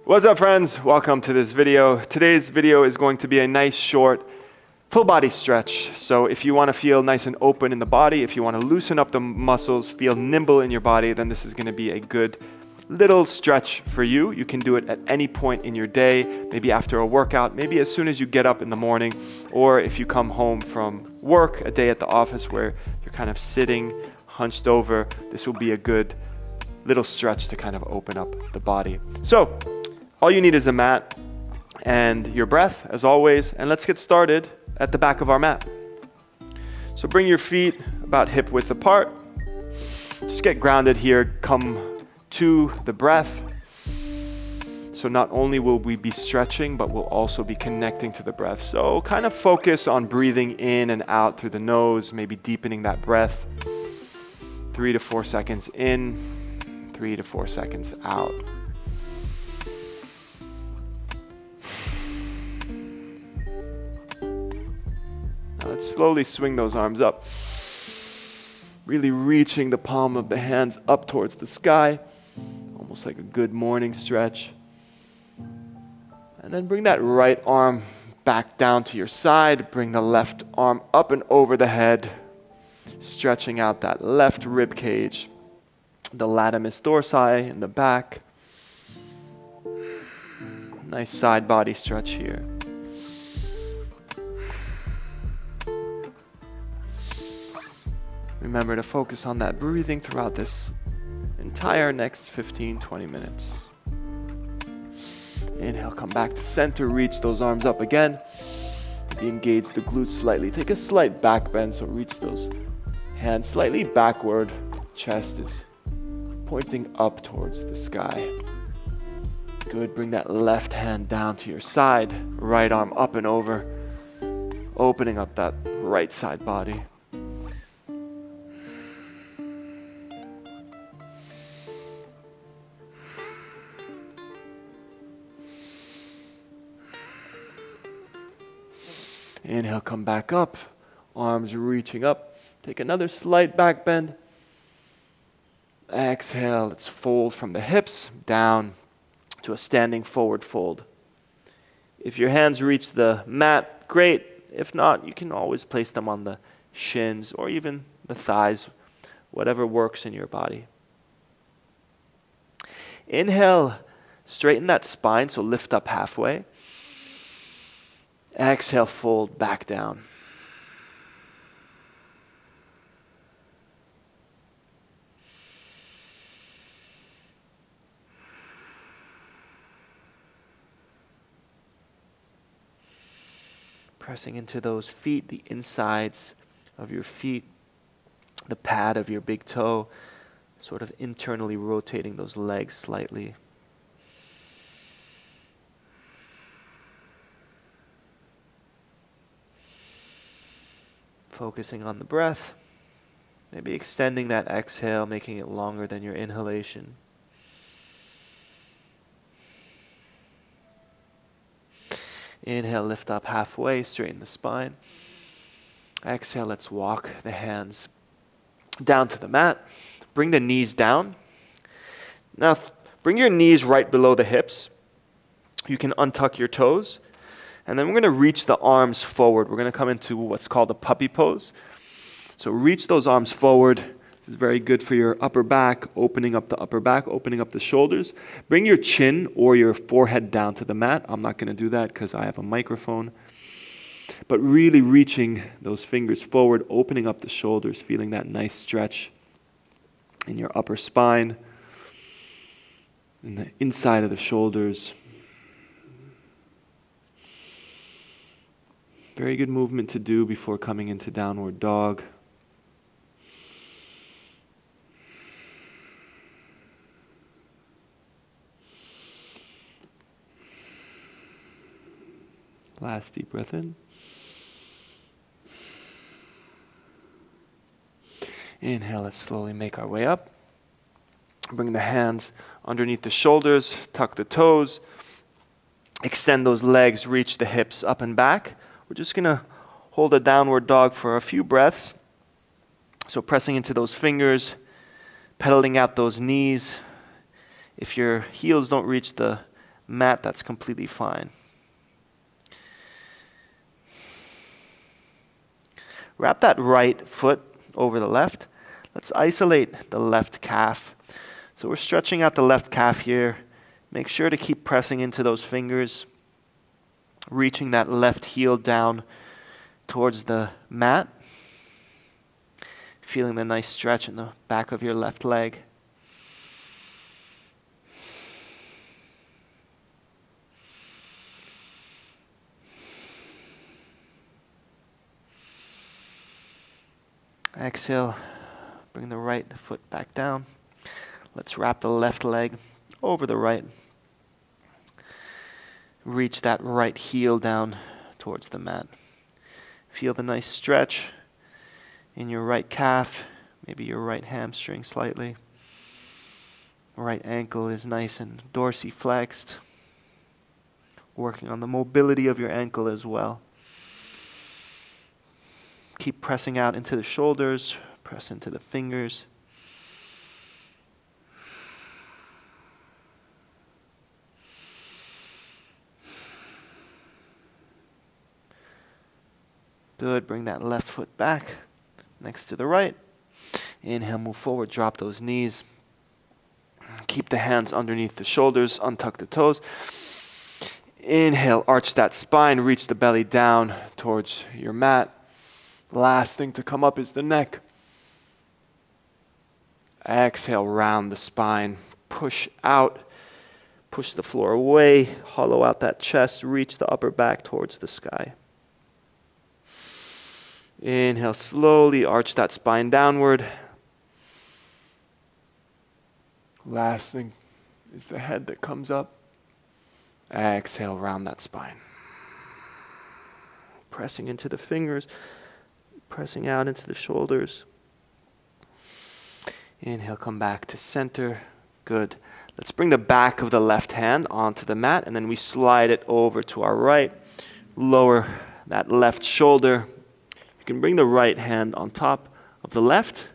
What's up, friends? Welcome to this video. Today's video is going to be a nice short full body stretch. So if you want to feel nice and open in the body, if you want to loosen up the muscles, feel nimble in your body, then this is going to be a good little stretch for you. You can do it at any point in your day, maybe after a workout, maybe as soon as you get up in the morning, or if you come home from work, a day at the office where you're kind of sitting hunched over, this will be a good little stretch to kind of open up the body. So all you need is a mat and your breath, as always, and let's get started at the back of our mat. So bring your feet about hip width apart. Just get grounded here, come to the breath. So not only will we be stretching, but we'll also be connecting to the breath. So kind of focus on breathing in and out through the nose, maybe deepening that breath. 3 to 4 seconds in, 3 to 4 seconds out. Let's slowly swing those arms up, really reaching the palm of the hands up towards the sky, almost like a good morning stretch. And then bring that right arm back down to your side, bring the left arm up and over the head, stretching out that left rib cage, the latimus dorsi in the back. Nice side body stretch here. Remember to focus on that breathing throughout this entire next 15-20 minutes. Inhale, come back to center, reach those arms up again. Engage the glutes slightly. Take a slight back bend, so reach those hands slightly backward. Chest is pointing up towards the sky. Good, bring that left hand down to your side, right arm up and over, opening up that right side body. Inhale, come back up, arms reaching up. Take another slight back bend. Exhale, let's fold from the hips down to a standing forward fold. If your hands reach the mat, great. If not, you can always place them on the shins or even the thighs, whatever works in your body. Inhale, straighten that spine, so lift up halfway. Exhale, fold back down. Pressing into those feet, the insides of your feet, the pad of your big toe, sort of internally rotating those legs slightly. Focusing on the breath, maybe extending that exhale, making it longer than your inhalation. Inhale, lift up halfway, straighten the spine. Exhale, let's walk the hands down to the mat. Bring the knees down. Now, bring your knees right below the hips. You can untuck your toes. And then we're going to reach the arms forward. We're going to come into what's called a puppy pose. So reach those arms forward. This is very good for your upper back, opening up the upper back, opening up the shoulders. Bring your chin or your forehead down to the mat. I'm not going to do that because I have a microphone. But really reaching those fingers forward, opening up the shoulders, feeling that nice stretch in your upper spine, in the inside of the shoulders. Very good movement to do before coming into downward dog. Last deep breath in. Inhale, let's slowly make our way up. Bring the hands underneath the shoulders, tuck the toes, extend those legs, reach the hips up and back. We're just going to hold a downward dog for a few breaths. So pressing into those fingers, pedaling out those knees. If your heels don't reach the mat, that's completely fine. Wrap that right foot over the left. Let's isolate the left calf. So we're stretching out the left calf here. Make sure to keep pressing into those fingers, reaching that left heel down towards the mat. Feeling the nice stretch in the back of your left leg. Exhale, bring the right foot back down. Let's wrap the left leg over the right. Reach that right heel down towards the mat. Feel the nice stretch in your right calf, maybe your right hamstring slightly. Right ankle is nice and dorsiflexed. Working on the mobility of your ankle as well. Keep pressing out into the shoulders, press into the fingers. Good, bring that left foot back next to the right. Inhale, move forward, drop those knees. Keep the hands underneath the shoulders, untuck the toes. Inhale, arch that spine, reach the belly down towards your mat. Last thing to come up is the neck. Exhale, round the spine, push out, push the floor away, hollow out that chest, reach the upper back towards the sky. Inhale, slowly arch that spine downward. Last thing is the head that comes up. Exhale, round that spine. Pressing into the fingers, pressing out into the shoulders. Inhale, come back to center. Good. Let's bring the back of the left hand onto the mat, and then we slide it over to our right. Lower that left shoulder. You can bring the right hand on top of the left,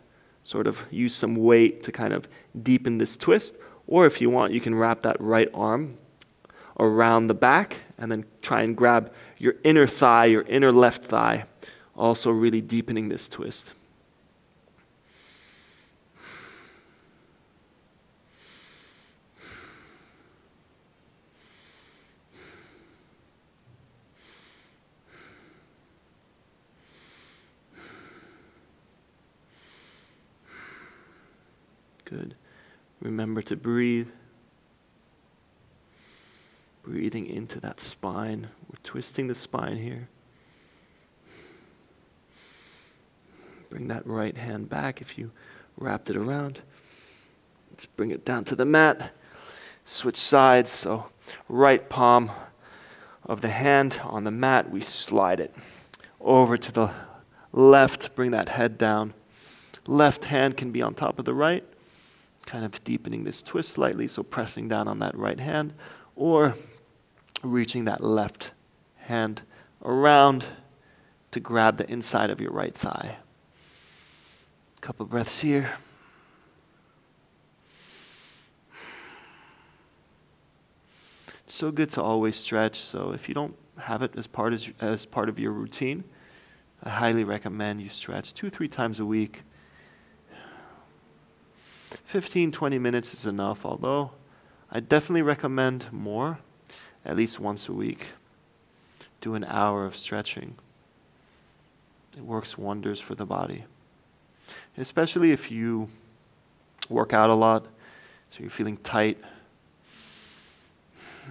sort of use some weight to kind of deepen this twist. Or if you want, you can wrap that right arm around the back and then try and grab your inner thigh, your inner left thigh, also really deepening this twist. Good. Remember to breathe. Breathing into that spine. We're twisting the spine here. Bring that right hand back if you wrapped it around. Let's bring it down to the mat. Switch sides. So right palm of the hand on the mat, we slide it over to the left. Bring that head down. Left hand can be on top of the right. Kind of deepening this twist slightly, so pressing down on that right hand, or reaching that left hand around to grab the inside of your right thigh. A couple breaths here. It's so good to always stretch, so if you don't have it as part of your routine, I highly recommend you stretch 2-3 times a week. 15-20 minutes is enough, although I definitely recommend more, at least once a week. Do an hour of stretching. It works wonders for the body. Especially if you work out a lot, so you're feeling tight.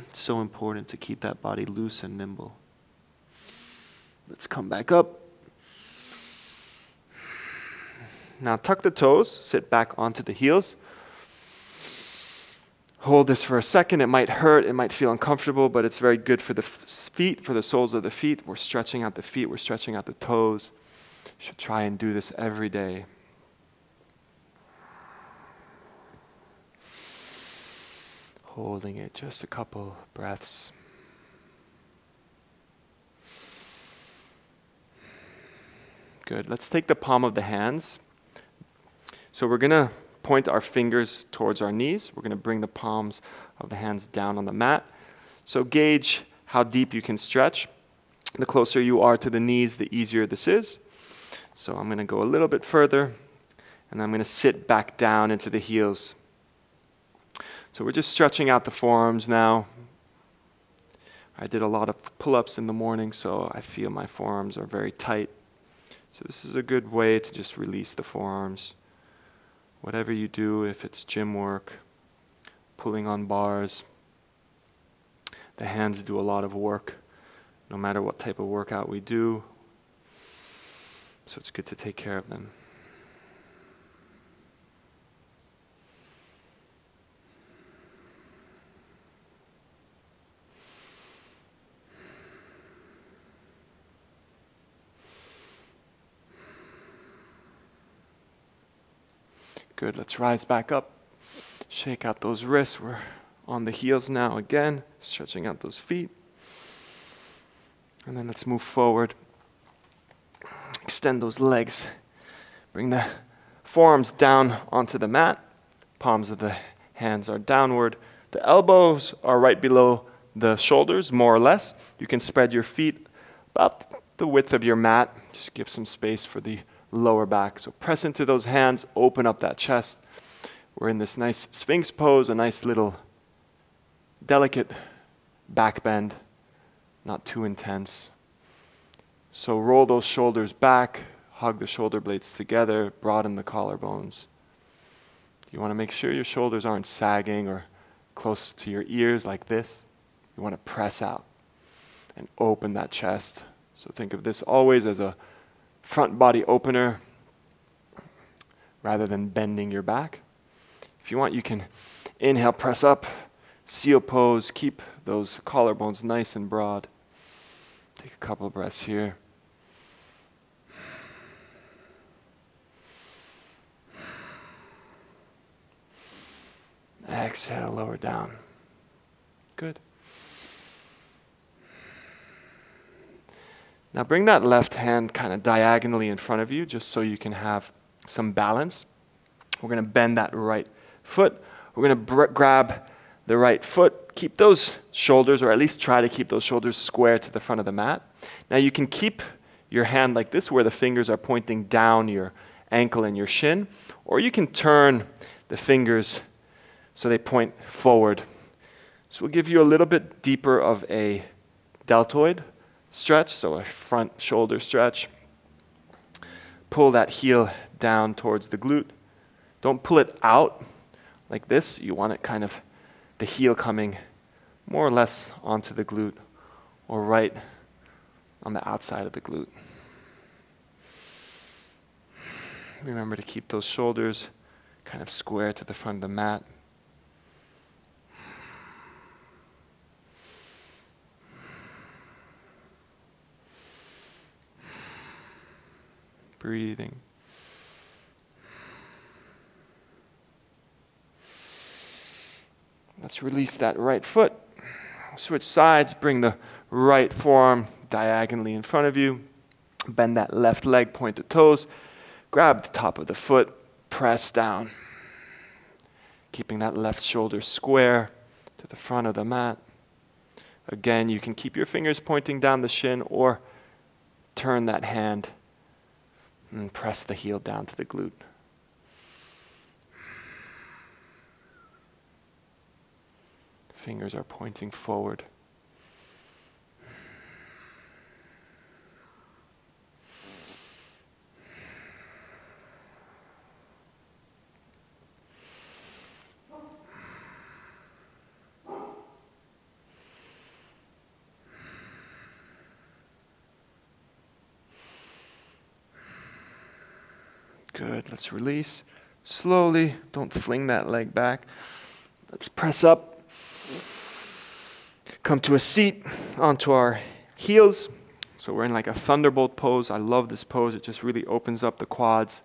It's so important to keep that body loose and nimble. Let's come back up. Now tuck the toes, sit back onto the heels. Hold this for a second. It might hurt, it might feel uncomfortable, but it's very good for the feet, for the soles of the feet. We're stretching out the feet, we're stretching out the toes. You should try and do this every day. Holding it just a couple breaths. Good. Let's take the palm of the hands. So we're going to point our fingers towards our knees. We're going to bring the palms of the hands down on the mat. So gauge how deep you can stretch. The closer you are to the knees, the easier this is. So I'm going to go a little bit further, and I'm going to sit back down into the heels. So we're just stretching out the forearms now. I did a lot of pull-ups in the morning, so I feel my forearms are very tight. So this is a good way to just release the forearms. Whatever you do, if it's gym work, pulling on bars, the hands do a lot of work, no matter what type of workout we do. So it's good to take care of them. Good, let's rise back up. Shake out those wrists. We're on the heels now again, stretching out those feet. And then let's move forward. Extend those legs. Bring the forearms down onto the mat. Palms of the hands are downward. The elbows are right below the shoulders, more or less. You can spread your feet about the width of your mat. Just give some space for the lower back. So press into those hands, open up that chest. We're in this nice Sphinx pose, a nice little delicate back bend, not too intense. So roll those shoulders back, hug the shoulder blades together, broaden the collarbones. You want to make sure your shoulders aren't sagging or close to your ears like this. You want to press out and open that chest. So think of this always as a front body opener rather than bending your back. If you want, you can inhale, press up, seal pose, keep those collarbones nice and broad. Take a couple of breaths here. Exhale, lower down. Good. Now bring that left hand kind of diagonally in front of you, just so you can have some balance. We're going to bend that right foot. We're going to grab the right foot. Keep those shoulders, or at least try to keep those shoulders square to the front of the mat. Now you can keep your hand like this, where the fingers are pointing down your ankle and your shin, or you can turn the fingers so they point forward. So we'll give you a little bit deeper of a deltoid stretch, so a front shoulder stretch. Pull that heel down towards the glute. Don't pull it out like this. You want it kind of the heel coming more or less onto the glute, or right on the outside of the glute. Remember to keep those shoulders kind of square to the front of the mat. Breathing. Let's release that right foot. Switch sides, bring the right forearm diagonally in front of you. Bend that left leg, point the toes. Grab the top of the foot, press down. Keeping that left shoulder square to the front of the mat. Again, you can keep your fingers pointing down the shin, or turn that hand and press the heel down to the glute. Fingers are pointing forward. Good, let's release slowly. Don't fling that leg back. Let's press up. Come to a seat onto our heels. So we're in like a thunderbolt pose. I love this pose. It just really opens up the quads,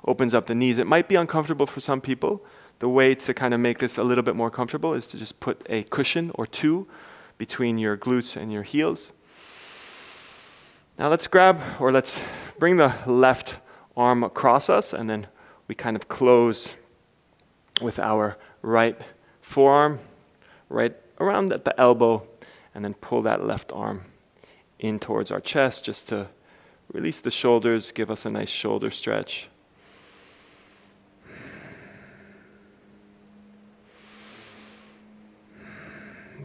opens up the knees. It might be uncomfortable for some people. The way to kind of make this a little bit more comfortable is to just put a cushion or two between your glutes and your heels. Now let's bring the left arm across us, and then we kind of close with our right forearm right around at the elbow, and then pull that left arm in towards our chest just to release the shoulders, give us a nice shoulder stretch.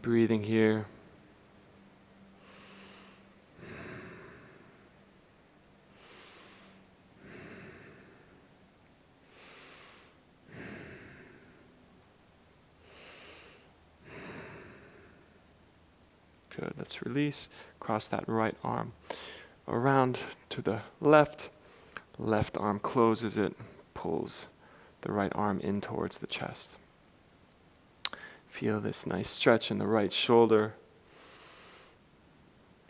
Breathing here. Good, let's release. Cross that right arm around to the left. Left arm closes it, pulls the right arm in towards the chest. Feel this nice stretch in the right shoulder.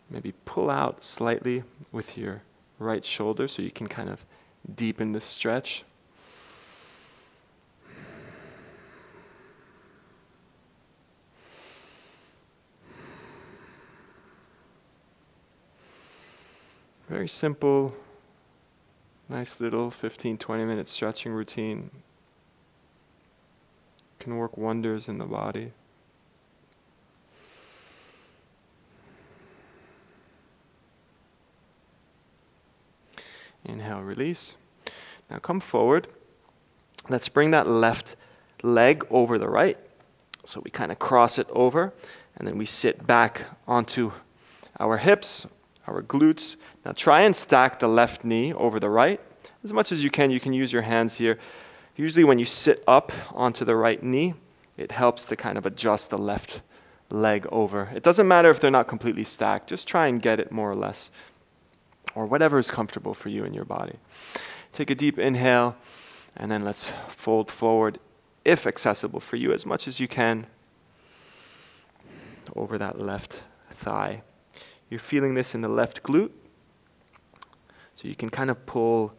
Maybe pull out slightly with your right shoulder so you can kind of deepen this stretch. Very simple, nice little 15-20 minute stretching routine. Can work wonders in the body. Inhale, release. Now come forward. Let's bring that left leg over the right. So we kind of cross it over, and then we sit back onto our hips, our glutes. Now try and stack the left knee over the right. As much as you can use your hands here. Usually when you sit up onto the right knee, it helps to kind of adjust the left leg over. It doesn't matter if they're not completely stacked. Just try and get it more or less, or whatever is comfortable for you in your body. Take a deep inhale, and then let's fold forward, if accessible for you, as much as you can, over that left thigh. You're feeling this in the left glute, so you can kind of pull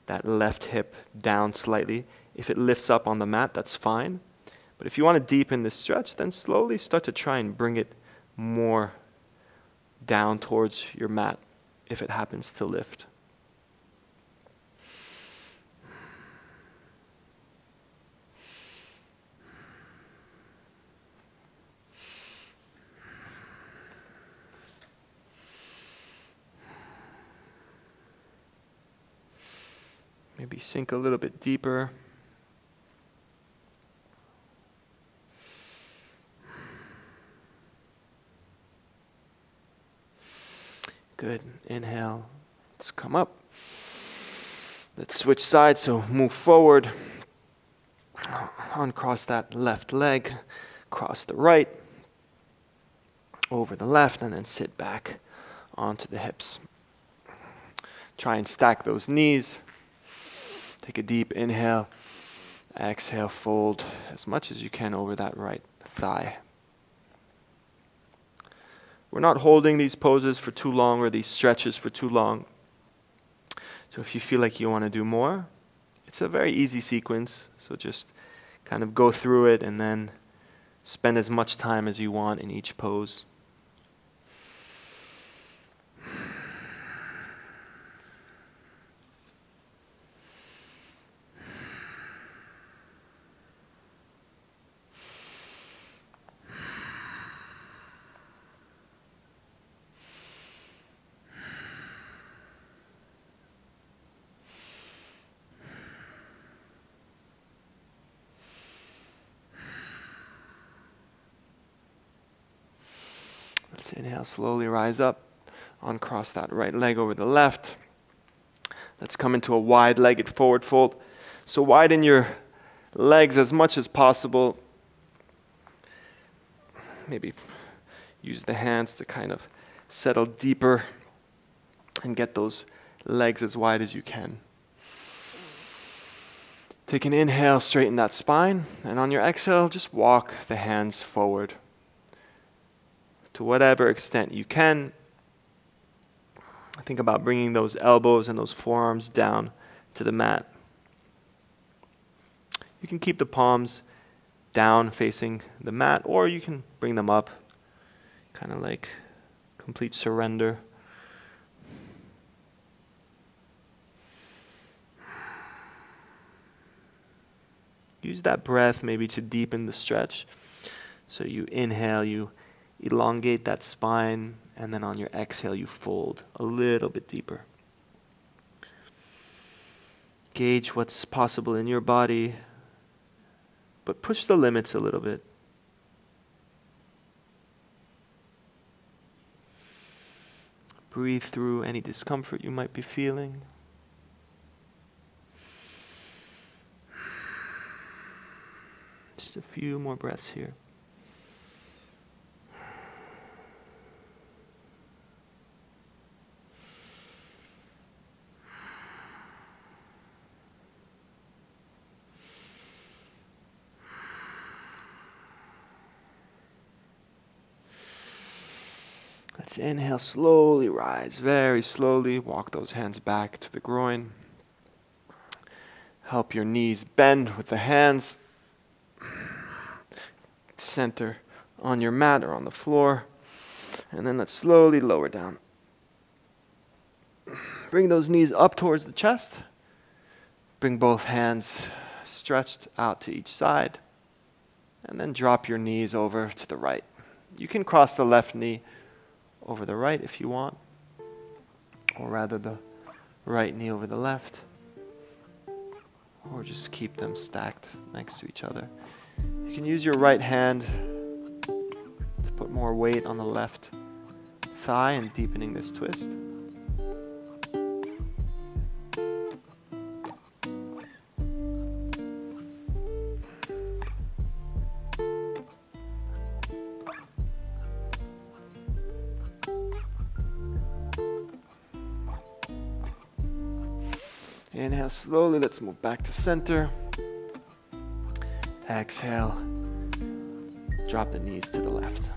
that left hip down slightly. If it lifts up on the mat, that's fine. But if you want to deepen this stretch, then slowly start to try and bring it more down towards your mat if it happens to lift. Maybe sink a little bit deeper. Good. Inhale. Let's come up. Let's switch sides. So move forward. Uncross that left leg. Cross the right. Over the left. And then sit back onto the hips. Try and stack those knees. Take a deep inhale. Exhale, fold as much as you can over that right thigh. We're not holding these poses for too long or these stretches for too long. So if you feel like you want to do more, it's a very easy sequence. So just kind of go through it and then spend as much time as you want in each pose. Let's inhale, slowly rise up, uncross that right leg over the left. Let's come into a wide-legged forward fold. So widen your legs as much as possible. Maybe use the hands to kind of settle deeper and get those legs as wide as you can. Take an inhale, straighten that spine, and on your exhale, just walk the hands forward. To whatever extent you can. Think about bringing those elbows and those forearms down to the mat. You can keep the palms down facing the mat, or you can bring them up, kind of like complete surrender. Use that breath maybe to deepen the stretch. So you inhale, you elongate that spine, and then on your exhale, you fold a little bit deeper. Gauge what's possible in your body, but push the limits a little bit. Breathe through any discomfort you might be feeling. Just a few more breaths here. Let's inhale, slowly rise, very slowly. Walk those hands back to the groin. Help your knees bend with the hands. Center on your mat or on the floor. And then let's slowly lower down. Bring those knees up towards the chest. Bring both hands stretched out to each side. And then drop your knees over to the right. You can cross the left knee over the right if you want, or rather the right knee over the left, or just keep them stacked next to each other. You can use your right hand to put more weight on the left thigh and deepening this twist. Inhale slowly, let's move back to center. Exhale, drop the knees to the left.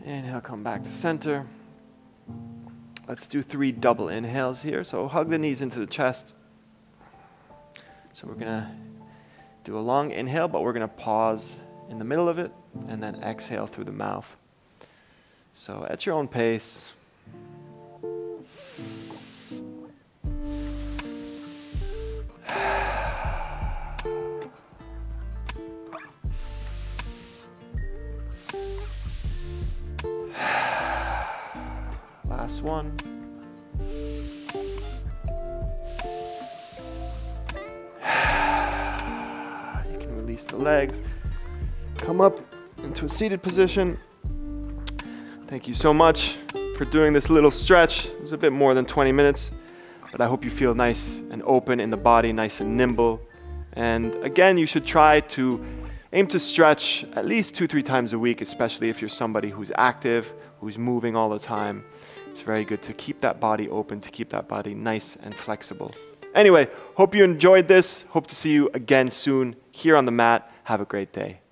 Inhale, come back to center. Let's do 3 double inhales here. So hug the knees into the chest. So we're gonna do a long inhale, but we're gonna pause in the middle of it and then exhale through the mouth. So at your own pace. Last one. You can release the legs. Come up into a seated position. Thank you so much for doing this little stretch. It was a bit more than 20 minutes, but I hope you feel nice and open in the body, nice and nimble. And again, you should try to aim to stretch at least 2-3 times a week, especially if you're somebody who's active, who's moving all the time. It's very good to keep that body open, to keep that body nice and flexible. Anyway, hope you enjoyed this. Hope to see you again soon here on the mat. Have a great day.